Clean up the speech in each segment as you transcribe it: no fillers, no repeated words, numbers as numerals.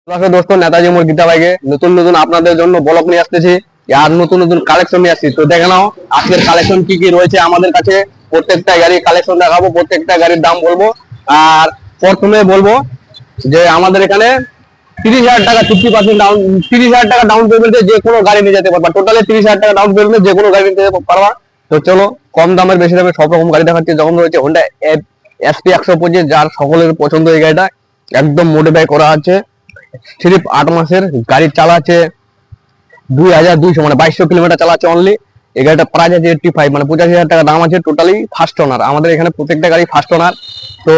দোস্ত নেতাজি মোড় গীতা বাইকে নতুন নতুন আপনাদের জন্য ব্লগ নিয়ে আসতেছি আর নতুন নতুন কালেকশন নিয়ে আসছি। তো দেখে নাও আজকের কালেকশন কি কি রয়েছে আমাদের কাছে। প্রত্যেকটা গাড়ির কালেকশন দেখাবো, প্রত্যেকটা গাড়ির দাম বলবো। আর প্রথমে বলবো যে আমাদের এখানে 30,000 টাকা 50% ডাউন, 30,000 টাকা ডাউন পেমেন্টে যে কোনো গাড়ি নিয়ে যেতে পারবা। টোটালি 30,000 টাকা ডাউন পেমেন্টে যে কোনো গাড়ি নিতে পারবা। তো চলো কম দামের বেশি দামের সব রকম গাড়ি দেখাচ্ছি। যখন রয়েছে হোন্ডা SP 125, যার সকলের পছন্দ এই গাড়িটা। একদম মডিফাই করা আছে, সিরিফ 8 মাসের গাড়ি চালাচ্ছে 2,200 মানে 2200 কিলোমিটার চালাচ্ছে অনলি। এই গাড়িটা প্রাইস আছে 85 মানে 85,000 টাকা দাম আছে। টোটালি ফার্স্ট ওনার, আমাদের এখানে প্রত্যেকটা গাড়ি ফার্স্ট ওনার। তো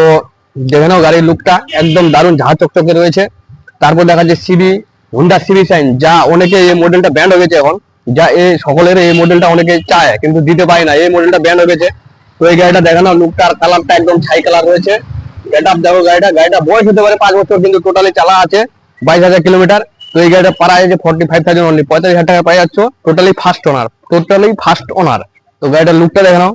দেখে নাও গাড়ির লুকটা একদম দারুণ ঝাঁ চকচকে রয়েছে। তারপর দেখা যাচ্ছে সিবি, হোন্ডা সিবি সাইন, যা অনেকে এই মডেলটা ব্যান্ড হয়ে গেছে এখন, যা এই সকলের এই মডেলটা অনেকে চায় কিন্তু দিতে পারে না, এই মডেলটা ব্যান্ড হয়ে গেছে। তো এই গাড়িটা দেখে নাও লুকটা আর কালারটা একদম ছাই কালার রয়েছে। গেট আপ দেখো গাড়িটা বয়স হতে পারে 5 বছর, কিন্তু টোটালি চালা আছে 22,000 কিলোমিটার। তো এই গাড়িটা পারা আছে 45,000 অনলি, 45,000 টাকা পাই যাচ্ছ। Totally first owner, totally first owner. তো গাড়িটার লুকটা দেখে নাও।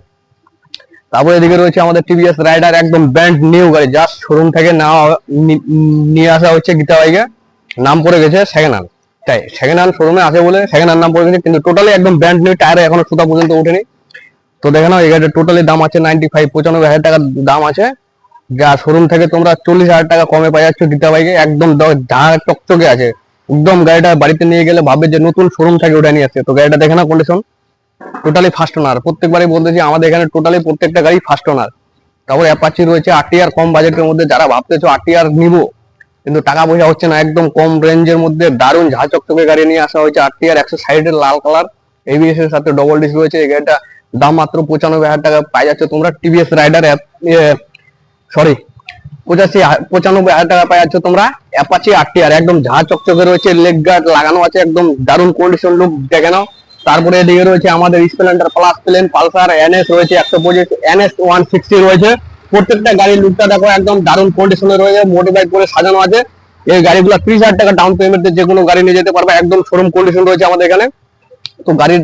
তারপর এদিকে রয়েছে আমাদের টিভিএস রাইডার, একদম ব্র্যান্ড নিউ গাড়ি, জাস্ট শোরুম থেকে নিয়ে আসা হচ্ছে গীতা বাইকে। নাম পড়ে গেছে সেকেন্ড হ্যান্ড, তাই সেকেন্ড হ্যান্ড শোরুমে আছে বলে সেকেন্ড হ্যান্ড নাম পড়ে গেছে, কিন্তু টোটালি একদম ব্র্যান্ড নিউ, টায়ারে এখনো সুতা পর্যন্ত ওঠেনি। তো দেখে নাও এই গাড়িটার টোটালি দাম আছে 95-95,000 টাকা দাম আছে, যা শোরুম থেকে তোমরা 40,000 টাকা কমে পাই যাচ্ছ গীতা বাইকে। একদম চকচকে আছে একদম। গাড়িটা বাড়িতে নিয়ে গেলে ভাবে যে নতুন শোরুম থেকে ওটা নিয়ে আসছে। তো গাড়িটা দেখে না কন্ডিশন, টোটালি ফার্স্ট ওনার। প্রত্যেকবারই বলতেছি আমাদের এখানে টোটালি প্রত্যেকটা গাড়ি ফার্স্ট ওনার। তারপর অ্যাপাচি রয়েছে RTR, কম বাজেটের মধ্যে যারা ভাবতেছো RTR নিবো কিন্তু টাকা পয়সা হচ্ছে না, একদম কম রেঞ্জের মধ্যে দারুণ ঝাঁ চকচকে গাড়ি নিয়ে আসা হয়েছে RTR 160 এর লাল কালার, ABS এর সাথে ডবল ডিস্ক রয়েছে। এই গাড়িটা দাম মাত্র 95,000 টাকা পাই যাচ্ছে তোমরা। টিভিএস রাইডার, সরি 95,000 টাকা পাই যাচ্ছ তোমরা অ্যাপাচি RTR, একদম ঝাঁ চকচকে রয়েছে, লেগ গার্ড লাগানো আছে, একদম দারুণ কন্ডিশন লুক দেখে নাও। তারপরে এদিকে রয়েছে আমাদের স্প্লেন্ডার প্লাস, প্লেন, পালসার, NS রয়েছে 125, NS 160 রয়েছে। প্রত্যেকটা গাড়ির লুকটা দেখো একদম দারুণ কন্ডিশনে রয়েছে, মোটিফাই করে সাজানো আছে। এই গাড়িগুলো 30,000 টাকা ডাউন পেমেন্টে যে কোনো গাড়ি নিয়ে যেতে পারবে, একদম শোরুম কন্ডিশন রয়েছে আমাদের এখানে। তো গাড়ির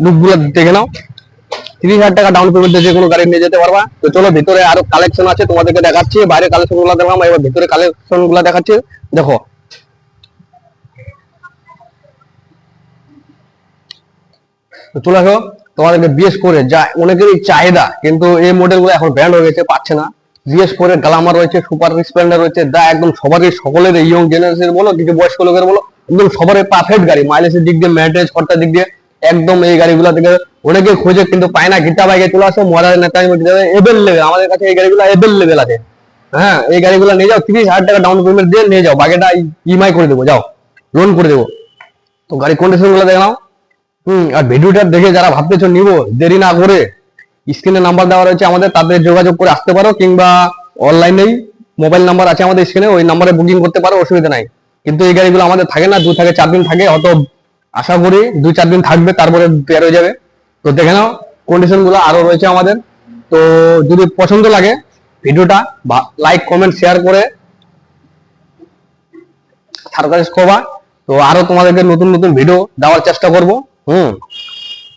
লুক গুলো দেখে নাও, 30,000 টাকা ডাউন পেমেন্টে যে কোনো গাড়ি নিয়ে যেতে পারবা। তো চলো ভিতরে আরো কালেকশন আছে তোমাদেরকে দেখাচ্ছি, বাইরে কালেকশন গুলো দেখলাম, এবার ভিতরে কালেকশন গুলো দেখাচ্ছি। দেখো চলে আসো, তোমাদেরকে বিএস করে যা অনেকেরই চাহিদা, কিন্তু এই মডেল গুলো এখন ব্যান্ড হয়ে গেছে, পাচ্ছে না। বিএস করে গ্লামার রয়েছে, সুপার স্প্লেন্ডার রয়েছে, যা একদম সবারই, সকলের ইয়ং জেনারেশন বলো কিছু বয়স্ক লোকের বলো, একদম সবারই পারফেক্ট গাড়ি, মাইলেজের দিক দিয়ে, মেনটেন্স খরচার দিক দিয়ে একদম এই গাড়িগুলো থেকে অনেকে খোঁজে কিন্তু পায় না। গীতা বাইকে চলে আসো, মডার্ন নেতাজি এবেল লেভেল, আমাদের কাছে এই গাড়িগুলো এবেল লেভেল আছে। হ্যাঁ, এই গাড়িগুলো নিয়ে যাও, 30,000 টাকা ডাউন পেমেন্ট দিয়ে নিয়ে যাও, বাকিটা EMI করে দেবো, যাও লোন করে দেবো। তো গাড়ির কন্ডিশন গুলো দেখে নাও। আর ভিডিওটা দেখে যারা ভাবতেছো নিবো, দেরি না করে স্ক্রিনে নাম্বার দেওয়া রয়েছে আমাদের, তাদের যোগাযোগ করে আসতে পারো, কিংবা অনলাইনেই মোবাইল নাম্বার আছে আমাদের স্ক্রিনে, ওই নাম্বারে বুকিং করতে পারো, অসুবিধা নাই। কিন্তু এই গাড়িগুলো আমাদের থাকে না, 2 থেকে 4 দিন থাকে, হয়তো আশা করি 2-4 দিন থাকবে, তারপরে বের হয়ে যাবে। তো দেখে নাও কন্ডিশন গুলো আরো রয়েছে আমাদের। তো যদি পছন্দ লাগে ভিডিওটা লাইক কমেন্ট শেয়ার করে সাবস্ক্রাইব করবা। তো আরো তোমাদেরকে নতুন নতুন ভিডিও দেওয়ার চেষ্টা করব।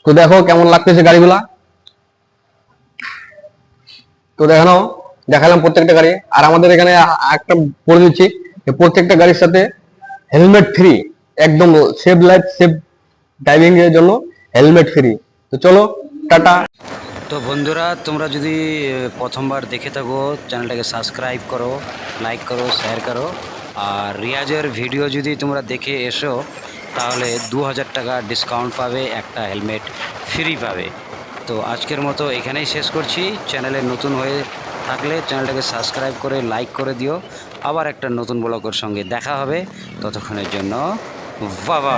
তো দেখো কেমন লাগতেছে গাড়িগুলা। তো দেখানো, দেখালাম প্রত্যেকটা গাড়ি। আর আমাদের এখানে একটা বলে দিচ্ছি, প্রত্যেকটা গাড়ির সাথে হেলমেট ফ্রি, একদম সেফ লাইফ সেফ ড্রাইভিং এর জন্য হেলমেট ফ্রি। তো চলো টাটা। তো বন্ধুরা, তোমরা যদি প্রথমবার দেখে থাকো চ্যানেলটাকে সাবস্ক্রাইব করো, লাইক করো, শেয়ার করো। আর রিয়াজের ভিডিও যদি তোমরা দেখে এসো তাহলে 2,000 টাকা ডিসকাউন্ট পাবে, একটা হেলমেট ফ্রি পাবে। তো আজকের মতো এখানেই শেষ করছি। চ্যানেলে নতুন হয়ে থাকলে চ্যানেলটাকে সাবস্ক্রাইব করে লাইক করে দিও। আবার একটা নতুন ব্লগের সঙ্গে দেখা হবে, ততক্ষণের জন্য বাবা।